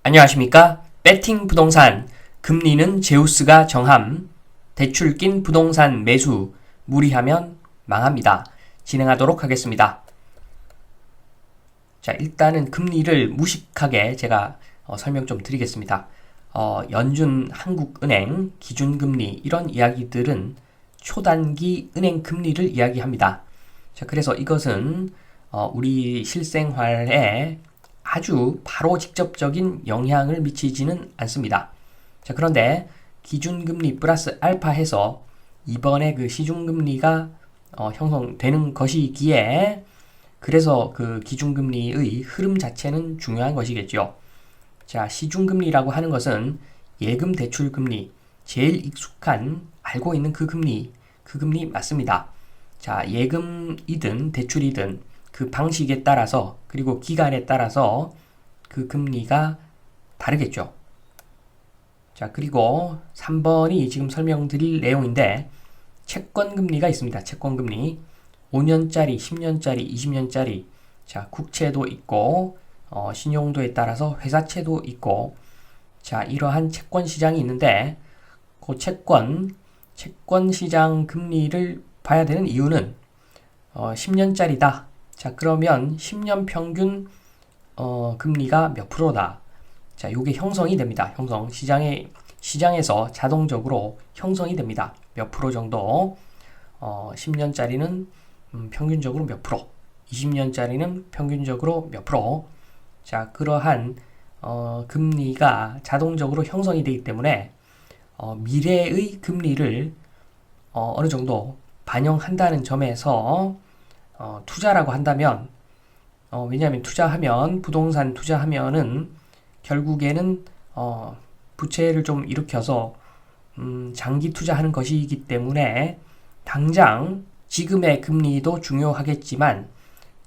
안녕하십니까? 배팅 부동산, 금리는 제우스가 정함, 대출 낀 부동산 매수, 무리하면 망합니다. 진행하도록 하겠습니다. 자, 일단은 금리를 무식하게 제가 설명 좀 드리겠습니다. 연준 한국은행 기준금리 이런 이야기들은 초단기 은행 금리를 이야기합니다. 자, 그래서 이것은 우리 실생활에 아주 바로 직접적인 영향을 미치지는 않습니다. 자, 그런데 기준금리 플러스 알파 해서 이번에 그 시중금리가 형성되는 것이기에 그래서 그 기준금리의 흐름 자체는 중요한 것이겠죠. 자, 시중금리라고 하는 것은 예금 대출금리, 제일 익숙한 알고 있는 그 금리 맞습니다. 자, 예금이든 대출이든 그 방식에 따라서 그리고 기간에 따라서 그 금리가 다르겠죠. 자, 그리고 3번이 지금 설명드릴 내용인데 채권금리가 있습니다. 채권금리 5년짜리, 10년짜리, 20년짜리 자, 국채도 있고 신용도에 따라서 회사채도 있고 자, 이러한 채권 시장이 있는데 그 채권 시장 금리를 봐야 되는 이유는 10년짜리다. 자, 그러면 10년 평균 금리가 몇 프로다. 자, 요게 형성이 됩니다. 시장에서 자동적으로 형성이 됩니다. 몇 프로 정도. 10년짜리는 평균적으로 몇 프로, 20년짜리는 평균적으로 몇 프로. 자, 그러한 금리가 자동적으로 형성이 되기 때문에 미래의 금리를 어느 정도 반영한다는 점에서 투자라고 한다면 왜냐하면 부동산 투자하면은 결국에는 부채를 좀 일으켜서 장기 투자하는 것이기 때문에 당장 지금의 금리도 중요하겠지만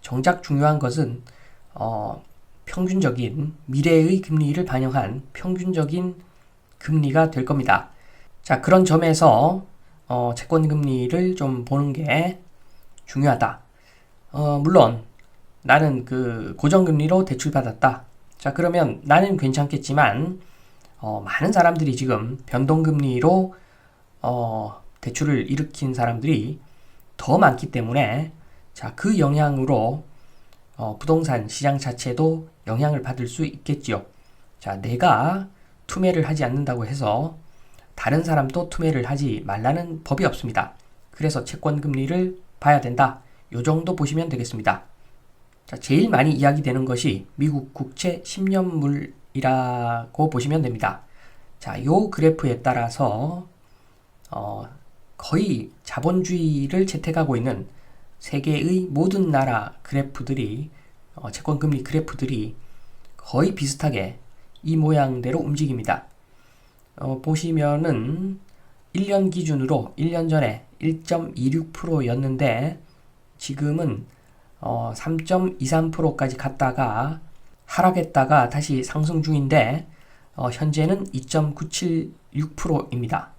정작 중요한 것은 평균적인 미래의 금리를 반영한 평균적인 금리가 될 겁니다. 자, 그런 점에서 채권 금리를 좀 보는 게 중요하다. 물론 나는 그 고정금리로 대출받았다. 자, 그러면 나는 괜찮겠지만 많은 사람들이 지금 변동금리로 대출을 일으킨 사람들이 더 많기 때문에 자, 그 영향으로 부동산 시장 자체도 영향을 받을 수 있겠지요. 자, 내가 투매를 하지 않는다고 해서 다른 사람도 투매를 하지 말라는 법이 없습니다. 그래서 채권 금리를 봐야 된다. 요 정도 보시면 되겠습니다. 자, 제일 많이 이야기되는 것이 미국 국채 10년물이라고 보시면 됩니다. 자, 요 그래프에 따라서 거의 자본주의를 채택하고 있는 세계의 모든 나라 그래프들이 채권금리 그래프들이 거의 비슷하게 이 모양대로 움직입니다. 보시면은 1년 기준으로 1년 전에 1.26%였는데 지금은 3.23%까지 갔다가 하락했다가 다시 상승 중인데 현재는 2.976%입니다.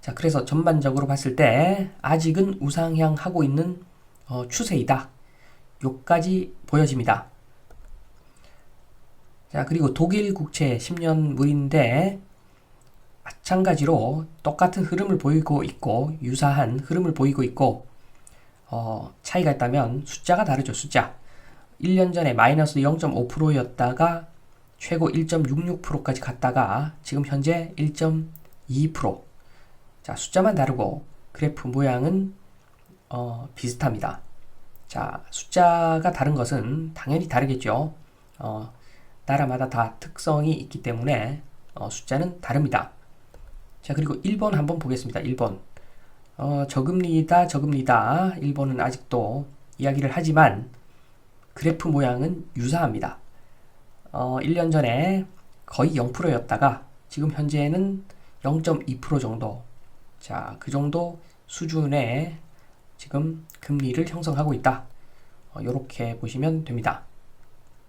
자, 그래서 전반적으로 봤을 때 아직은 우상향하고 있는 추세이다. 요까지 보여집니다. 자, 그리고 독일 국채 10년물인데 마찬가지로 똑같은 흐름을 보이고 있고 유사한 흐름을 보이고 있고 차이가 있다면 숫자가 다르죠. 숫자 1년 전에 마이너스 0.5%였다가 최고 1.66%까지 갔다가 지금 현재 1.2%. 자, 숫자만 다르고 그래프 모양은 비슷합니다. 자, 숫자가 다른 것은 당연히 다르겠죠. 나라마다 다 특성이 있기 때문에 숫자는 다릅니다. 자, 그리고 일본 한번 보겠습니다. 일본. 저금리다. 일본은 아직도 이야기를 하지만 그래프 모양은 유사합니다. 1년 전에 거의 0%였다가 지금 현재는 0.2% 정도. 자, 그 정도 수준의 지금 금리를 형성하고 있다. 이렇게 보시면 됩니다.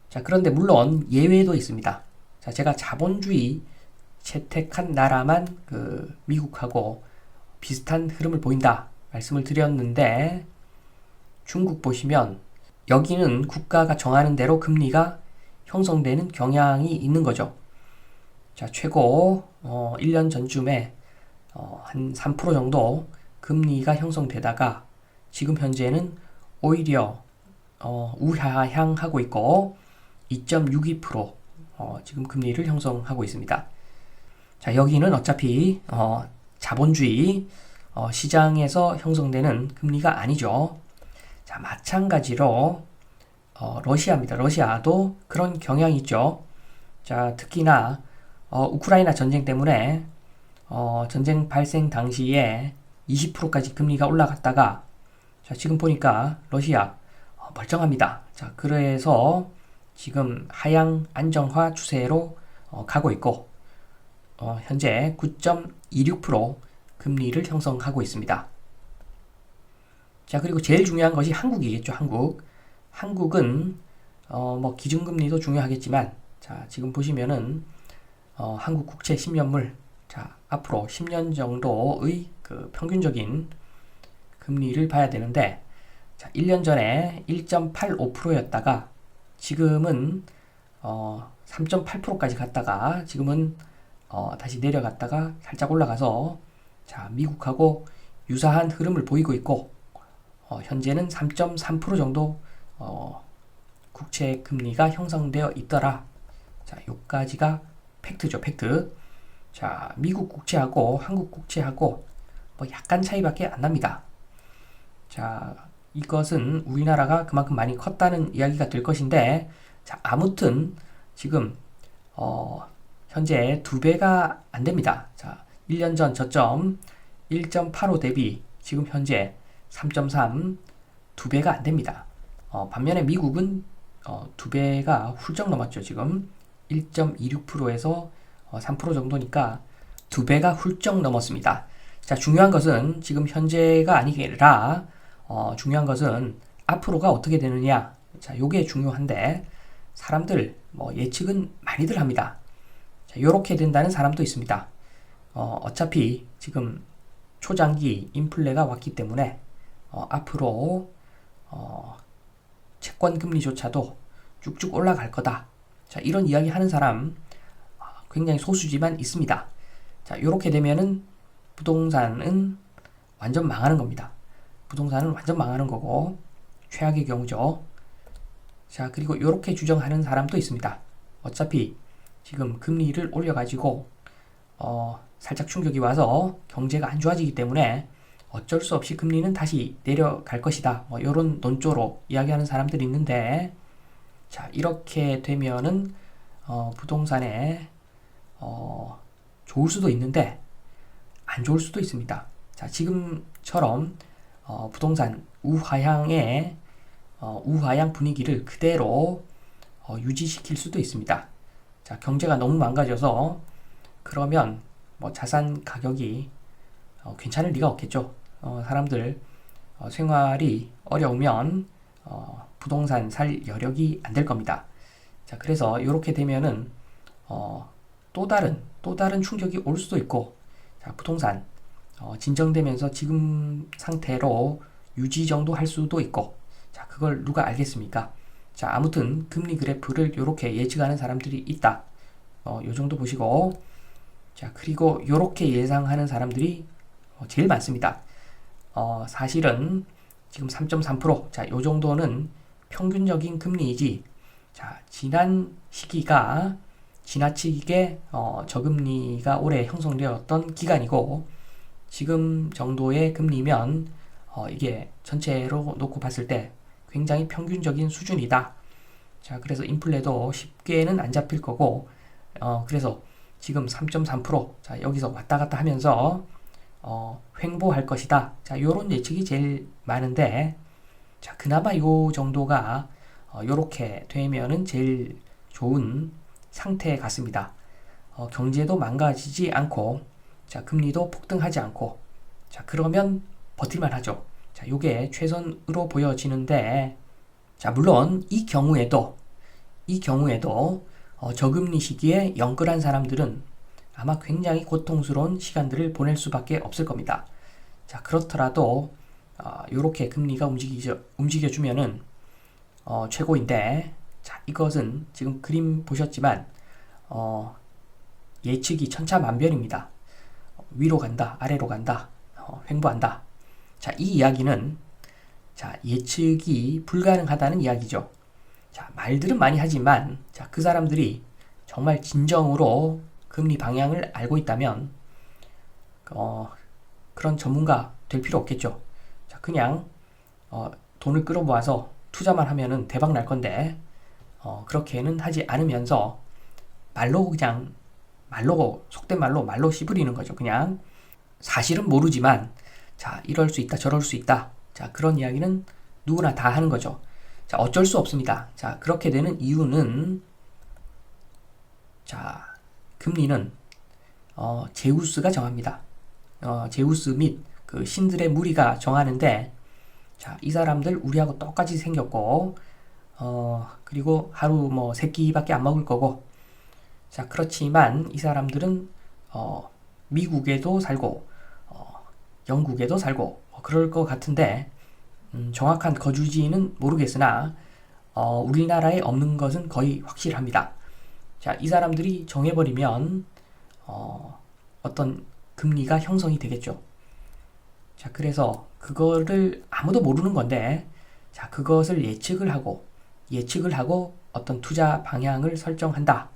자, 그런데 물론 예외도 있습니다. 자, 제가 자본주의 채택한 나라만 그 미국하고 비슷한 흐름을 보인다 말씀을 드렸는데 중국 보시면 여기는 국가가 정하는 대로 금리가 형성되는 경향이 있는 거죠. 자, 최고 1년 전쯤에 한 3% 정도 금리가 형성되다가 지금 현재는 오히려 우하향하고 있고 2.62% 지금 금리를 형성하고 있습니다. 자, 여기는 어차피 자본주의 시장에서 형성되는 금리가 아니죠. 자, 마찬가지로 러시아입니다. 러시아도 그런 경향이 있죠. 자, 특히나 우크라이나 전쟁 때문에 전쟁 발생 당시에 20%까지 금리가 올라갔다가 자, 지금 보니까 러시아 멀쩡합니다. 자, 그래서 지금 하향 안정화 추세로 가고 있고 현재 9.26% 금리를 형성하고 있습니다. 자, 그리고 제일 중요한 것이 한국이겠죠. 한국은 뭐 기준금리도 중요하겠지만 자, 지금 보시면은 한국 국채 10년물 자, 앞으로 10년 정도의 그 평균적인 금리를 봐야 되는데 자, 1년 전에 1.85%였다가 지금은 3.8%까지 갔다가 지금은 다시 내려갔다가 살짝 올라가서 자, 미국하고 유사한 흐름을 보이고 있고 현재는 3.3% 정도 국채 금리가 형성되어 있더라. 자, 요까지가 팩트죠, 팩트. 자, 미국 국채하고 한국 국채하고 뭐 약간 차이밖에 안 납니다. 자, 이것은 우리나라가 그만큼 많이 컸다는 이야기가 될 것인데 자, 아무튼 지금 현재 2배가 안 됩니다. 자, 1년 전 저점 1.85 대비 지금 현재 3.3 2배가 안 됩니다. 반면에 미국은 2배가 훌쩍 넘었죠. 지금 1.26%에서 3% 정도니까 2배가 훌쩍 넘었습니다. 자, 중요한 것은 지금 현재가 아니라 중요한 것은 앞으로가 어떻게 되느냐. 자, 요게 중요한데 사람들 뭐 예측은 많이들 합니다. 자, 요렇게 된다는 사람도 있습니다. 어차피 지금 초장기 인플레가 왔기 때문에 앞으로 채권 금리조차도 쭉쭉 올라갈 거다. 자, 이런 이야기 하는 사람 굉장히 소수지만 있습니다. 자, 이렇게 되면은 부동산은 완전 망하는 겁니다. 부동산은 완전 망하는 거고 최악의 경우죠. 자, 그리고 이렇게 주장하는 사람도 있습니다. 어차피 지금 금리를 올려가지고 살짝 충격이 와서 경제가 안 좋아지기 때문에 어쩔 수 없이 금리는 다시 내려갈 것이다. 뭐 이런 논조로 이야기하는 사람들이 있는데 자, 이렇게 되면은 부동산에 좋을 수도 있는데 안 좋을 수도 있습니다. 자, 지금처럼 부동산 우하향 분위기를 그대로 유지시킬 수도 있습니다. 자, 경제가 너무 망가져서 그러면 뭐 자산 가격이 괜찮을 리가 없겠죠. 사람들 생활이 어려우면 부동산 살 여력이 안 될 겁니다. 자, 그래서 이렇게 되면은 또 다른 충격이 올 수도 있고 자, 부동산 진정되면서 지금 상태로 유지 정도 할 수도 있고 자, 그걸 누가 알겠습니까? 자, 아무튼 금리 그래프를 이렇게 예측하는 사람들이 있다. 요 정도 보시고 자, 그리고 이렇게 예상하는 사람들이 제일 많습니다. 사실은 지금 3.3% 자, 요 정도는 평균적인 금리이지 자, 지난 시기가 지나치게 저금리가 오래 형성되었던 기간이고 지금 정도의 금리면 이게 전체로 놓고 봤을 때 굉장히 평균적인 수준이다. 자, 그래서 인플레도 쉽게는 안 잡힐 거고 그래서 지금 3.3% 자, 여기서 왔다 갔다 하면서 횡보할 것이다. 자, 요런 예측이 제일 많은데 자, 그나마 요 정도가 요렇게 되면은 제일 좋은 상태 같습니다. 경제도 망가지지 않고 자, 금리도 폭등하지 않고 자, 그러면 버틸만 하죠. 자, 요게 최선으로 보여지는데 자, 물론 이 경우에도 저금리 시기에 영끌한 사람들은 아마 굉장히 고통스러운 시간들을 보낼 수밖에 없을 겁니다. 자, 그렇더라도 요렇게 금리가 움직여주면은 최고인데 자, 이것은 지금 그림 보셨지만 예측이 천차만별입니다. 위로 간다, 아래로 간다, 횡보한다. 자, 이 이야기는 자, 예측이 불가능하다는 이야기죠. 자, 말들은 많이 하지만 자, 그 사람들이 정말 진정으로 금리 방향을 알고 있다면 그런 전문가 될 필요 없겠죠. 자, 그냥 돈을 끌어모아서 투자만 하면은 대박 날 건데 그렇게는 하지 않으면서 속된 말로 씨부리는 거죠. 그냥 사실은 모르지만 자, 이럴 수 있다, 저럴 수 있다. 자, 그런 이야기는 누구나 다 하는 거죠. 자, 어쩔 수 없습니다. 자, 그렇게 되는 이유는 자, 금리는 제우스가 정합니다. 제우스 및 그 신들의 무리가 정하는데 자, 이 사람들 우리하고 똑같이 생겼고 그리고 하루 뭐 3끼밖에 안 먹을 거고 자, 그렇지만 이 사람들은 미국에도 살고 영국에도 살고 그럴 것 같은데 정확한 거주지는 모르겠으나 우리나라에 없는 것은 거의 확실합니다. 자, 이 사람들이 정해버리면 어떤 금리가 형성이 되겠죠. 자, 그래서 그거를 아무도 모르는 건데 자, 그것을 예측을 하고 어떤 투자 방향을 설정한다.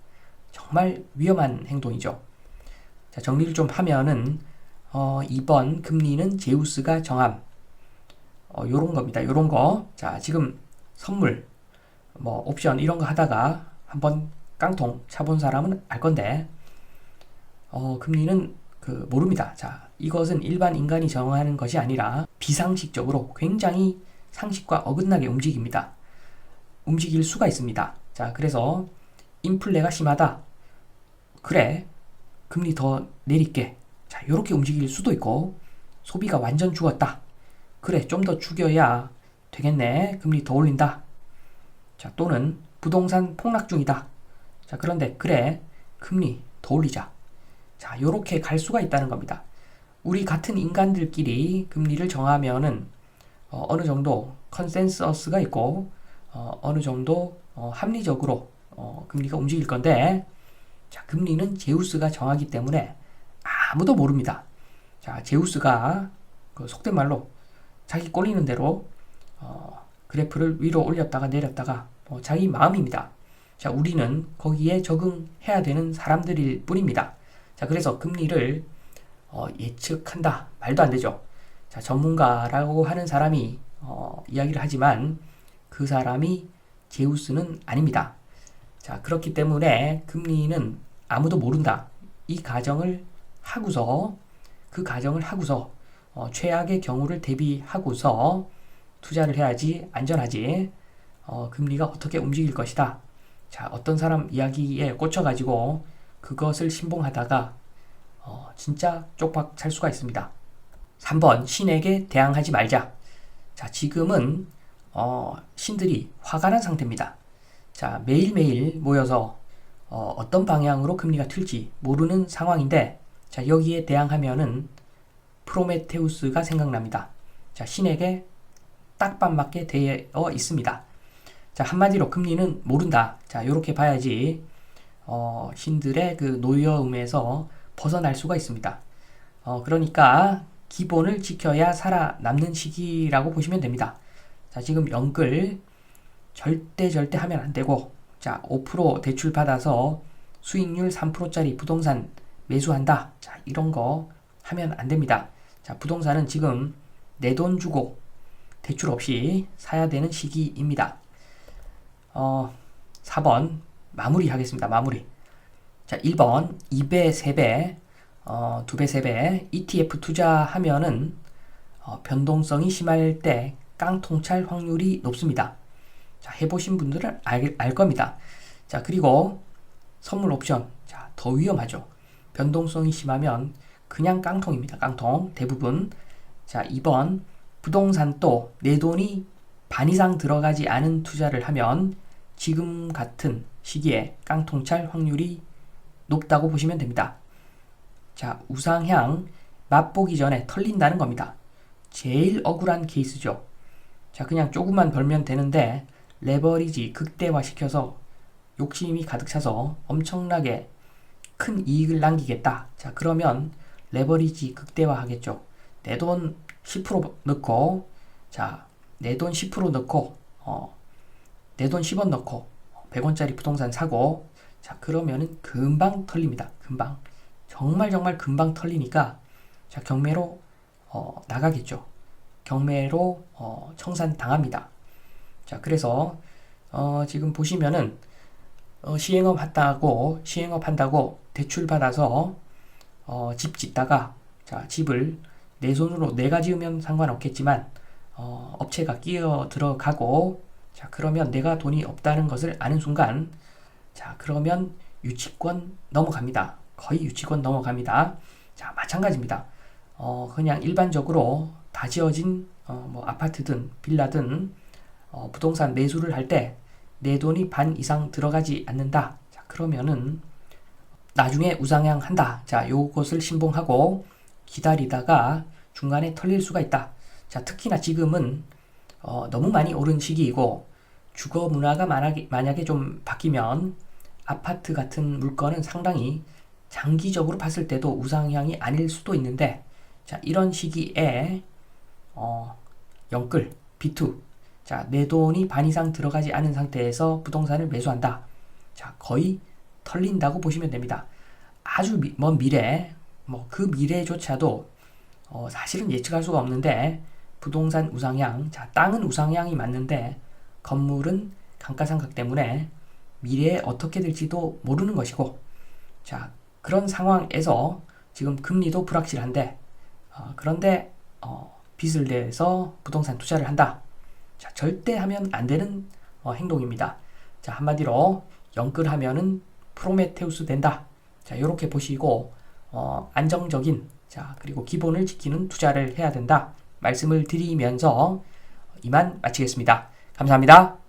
정말 위험한 행동이죠. 자, 정리를 좀 하면은 이번 금리는 제우스가 정함. 요런 겁니다. 요런 거. 자, 지금 선물, 뭐 옵션 이런 거 하다가 한번 깡통 차본 사람은 알 건데 금리는 모릅니다. 자, 이것은 일반 인간이 정하는 것이 아니라 비상식적으로 굉장히 상식과 어긋나게 움직입니다. 움직일 수가 있습니다. 자, 그래서 인플레가 심하다. 그래, 금리 더 내릴게. 자, 요렇게 움직일 수도 있고 소비가 완전 죽었다. 그래, 좀 더 죽여야 되겠네. 금리 더 올린다. 자, 또는 부동산 폭락 중이다. 자, 그런데 그래, 금리 더 올리자. 자, 요렇게 갈 수가 있다는 겁니다. 우리 같은 인간들끼리 금리를 정하면은 어느 정도 컨센서스가 있고 어느 정도 합리적으로 금리가 움직일 건데 자, 금리는 제우스가 정하기 때문에 아무도 모릅니다. 자, 제우스가 속된 말로 자기 꼴리는 대로 그래프를 위로 올렸다가 내렸다가 자기 마음입니다. 자, 우리는 거기에 적응해야 되는 사람들일 뿐입니다. 자, 그래서 금리를 예측한다. 말도 안 되죠. 자, 전문가라고 하는 사람이 이야기를 하지만 그 사람이 제우스는 아닙니다. 자, 그렇기 때문에 금리는 아무도 모른다. 이 가정을 하고서 최악의 경우를 대비하고서 투자를 해야지 안전하지. 금리가 어떻게 움직일 것이다. 자, 어떤 사람 이야기에 꽂혀가지고 그것을 신봉하다가 진짜 쪽박 찰 수가 있습니다. 3번 신에게 대항하지 말자. 자, 지금은 신들이 화가 난 상태입니다. 자, 매일매일 모여서 어떤 방향으로 금리가 튈지 모르는 상황인데 자, 여기에 대항하면은 프로메테우스가 생각납니다. 자, 신에게 딱밤맞게 되어 있습니다. 자, 한마디로 금리는 모른다. 자, 요렇게 봐야지 신들의 그 노여움에서 벗어날 수가 있습니다. 그러니까 기본을 지켜야 살아남는 시기라고 보시면 됩니다. 자, 지금 영끌 절대 하면 안 되고 자, 5% 대출 받아서 수익률 3%짜리 부동산 매수한다. 자, 이런 거 하면 안 됩니다. 자, 부동산은 지금 내 돈 주고 대출 없이 사야 되는 시기입니다. 4번 마무리 하겠습니다. 마무리. 자, 1번 2배, 3배, 2배, 3배 ETF 투자하면은 변동성이 심할 때 깡통찰 확률이 높습니다. 자, 해보신 분들은 알 겁니다. 자, 그리고 선물 옵션. 자, 더 위험하죠. 변동성이 심하면 그냥 깡통입니다. 깡통 대부분. 자, 2번 부동산도 내 돈이 반 이상 들어가지 않은 투자를 하면 지금 같은 시기에 깡통찰 확률이 높다고 보시면 됩니다. 자, 우상향 맛보기 전에 털린다는 겁니다. 제일 억울한 케이스죠. 자, 그냥 조금만 벌면 되는데 레버리지 극대화시켜서 욕심이 가득 차서 엄청나게 큰 이익을 남기겠다. 자, 그러면 레버리지 극대화 하겠죠. 내 돈 10% 넣고, 자, 내 돈 10% 넣고, 내 돈 10원 넣고, 100원짜리 부동산 사고, 자, 그러면은 금방 털립니다. 금방. 정말 금방 털리니까, 자, 경매로, 나가겠죠. 경매로, 청산당합니다. 자, 그래서, 지금 보시면은, 시행업 한다고 대출 받아서, 집 짓다가, 자, 집을 내 손으로 내가 지으면 상관없겠지만, 업체가 끼어 들어가고, 자, 그러면 내가 돈이 없다는 것을 아는 순간, 자, 그러면 유치권 넘어갑니다. 거의 유치권 넘어갑니다. 자, 마찬가지입니다. 그냥 일반적으로 다 지어진, 뭐, 아파트든, 빌라든, 부동산 매수를 할 때, 내 돈이 반 이상 들어가지 않는다. 자, 그러면은, 나중에 우상향 한다. 자, 요것을 신봉하고, 기다리다가 중간에 털릴 수가 있다. 자, 특히나 지금은, 너무 많이 오른 시기이고, 주거 문화가 만약에 좀 바뀌면, 아파트 같은 물건은 상당히 장기적으로 봤을 때도 우상향이 아닐 수도 있는데, 자, 이런 시기에, 영끌, B2. 자, 내 돈이 반 이상 들어가지 않은 상태에서 부동산을 매수한다. 자, 거의 털린다고 보시면 됩니다. 아주 먼 미래, 뭐, 그 미래조차도, 사실은 예측할 수가 없는데, 부동산 우상향, 자, 땅은 우상향이 맞는데, 건물은 감가상각 때문에 미래에 어떻게 될지도 모르는 것이고, 자, 그런 상황에서 지금 금리도 불확실한데, 그런데, 빚을 내서 부동산 투자를 한다. 자, 절대 하면 안 되는 행동입니다. 자, 한마디로 영끌하면은 프로메테우스 된다. 자, 이렇게 보시고 안정적인, 자, 그리고 기본을 지키는 투자를 해야 된다. 말씀을 드리면서 이만 마치겠습니다. 감사합니다.